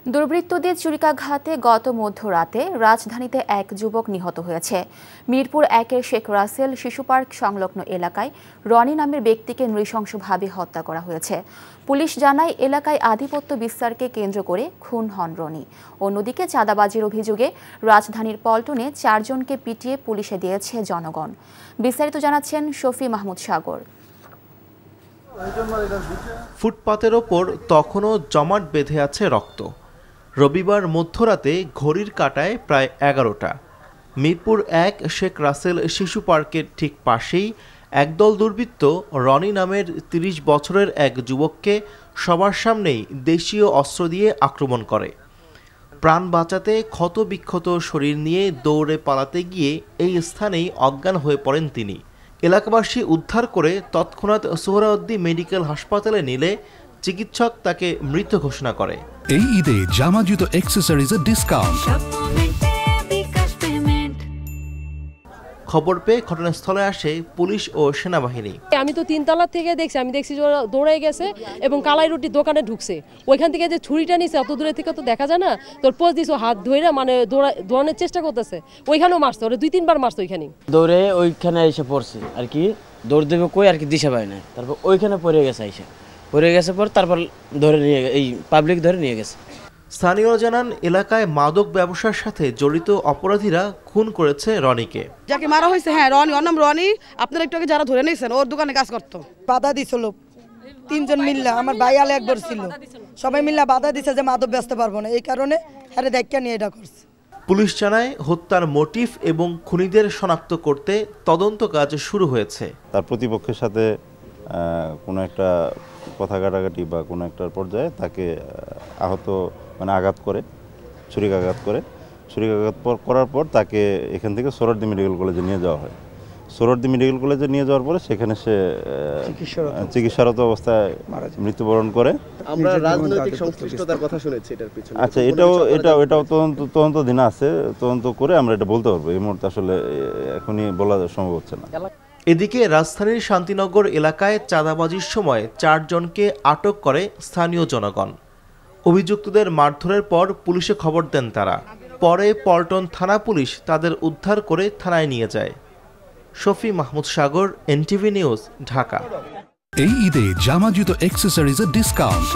দুর্বৃত্তদের ছুরিকাঘাতে গত মধ্যরাতে রাজধানীতে এক যুবক নিহত হয়েছে। মিরপুর ১-এর শেখ রাসেল শিশু পার্ক সংলগ্ন এলাকায় রনি নামের ব্যক্তিকে নৃশংসভাবে হত্যা করা হয়েছে। পুলিশ জানায়, এলাকায় আধিপত্য বিস্তারকে কেন্দ্র করে খুন হন রনি। অন্যদিকে চাঁদাবাজির অভিযোগে রাজধানীর পল্টনে ৪ জনকে পিটিয়ে পুলিশে দিয়েছে জনগণ। বিস্তারিত জানাচ্ছেন শফি মাহমুদ সাগর। ফুটপাতের ওপর তখনও জমাট বেঁধে আছে রক্ত। রবিবার মধ্যরাতে ঘড়ির কাঁটায় প্রায় ১১টা। মিরপুর ১ শেখ রাসেল শিশু পার্কের ঠিক পাশেই একদল দুর্বৃত্ত রনি নামের ৩০ বছরের এক যুবককে সবার সামনেই দেশীয় অস্ত্র দিয়ে আক্রমণ করে। প্রাণ বাঁচাতে ক্ষতবিক্ষত শরীর নিয়ে দৌড়ে পালাতে গিয়ে এই স্থানেই অজ্ঞান হয়ে পড়েন তিনি। এলাকাবাসী উদ্ধার করে তৎক্ষণাৎ সোহরাওয়ার্দী মেডিকেল হাসপাতালে নিলে চিকিৎসক তাকে মৃত ঘোষণা করে। এই ঈদে জামা জুতো অ্যাকসেসরিজের ডিসকাউন্ট। খবর পেয়ে ঘটনাস্থলে আসে পুলিশ ও সেনাবাহিনী। আমি তো ৩ তলা থেকে দেখছি যে দৌড়ে গেছে এবং কালাই রুটি দোকানে ঢুকছে। ওইখান থেকে যে ছুরিটা নিছে অত দূরে থেকে তো দেখা যায় না। তোর পোজ দিছে হাত ধরে মানে দৌড়ানোর চেষ্টা করতেছে। ওইখানেও মারছে, ওরা ২-৩ বার মারছে। ওইখানে দৌড়ে ওইখানে এসে পড়ছে আর কি, দৌড় দেবে কই আর কি দিশা পায় না। তারপর ওইখানে পড়ে গেছে পর তারপর ধরে নিয়ে এই পাবলিক ধরে নিয়ে গেছে। স্থানীয়রা জানান, এলাকায় মাদক ব্যবসার সাথে জড়িত অপরাধীরা খুন করেছে রনিকে। যাকে মারা হয়েছে, হ্যাঁ রনি, ওর নাম রনি। আপনারা একটু আগে যারা ধরে নিয়েছেন, ওর দোকানে কাজ করতো। বাধা দিছিল ৩ জন মিল্লা, আমার ভাই আলে একবার ছিল, সবাই মিল্লা বাধা দিছে যে মাদক বেচতে পারবো না, এই কারণে আরে দেখা নিয়ে এটা করছে। পুলিশ জানায়, হত্যার মোটিভ এবং খুনিদের শনাক্ত করতে তদন্ত কাজ শুরু হয়েছে। তার প্রতিপক্ষের সাথে কোনো একটা কথা কাটাকাটি বা কোনো একটা পর্যায়ে তাকে আঘাত করে, ছুরিকাঘাত করার পর তাকে এখান থেকে সোহরাওয়ার্দী মেডিকেল কলেজে নিয়ে যাওয়া হয়। সোহরাওয়ার্দী মেডিকেল কলেজে নিয়ে যাওয়ার পরে সেখানে সে চিকিৎসারত অবস্থায় মৃত্যুবরণ করে। আমরা রাজনৈতিক সংশ্লিষ্টতার কথা শুনেছি এটার পিছনে। আচ্ছা, এটাও তদন্তাধীন আছে। তদন্ত করে আমরা এটা বলতে পারবো। এই মুহূর্তে আসলে এখনই বলা সম্ভব হচ্ছে না। এদিকে রাজধানীর শান্তিনগর এলাকায় চাঁদাবাজির সময় ৪ জনকে আটক করে স্থানীয় জনগণ। অভিযুক্তদের মারধরের পর পুলিশে খবর দেন তারা। পরে পল্টন থানা পুলিশ তাদের উদ্ধার করে থানায় নিয়ে যায়। শফি মাহমুদ সাগর, এনটিভি নিউজ, ঢাকা। এই ঈদে জামা জুতো অ্যাকসেসরিজের ডিসকাউন্ট।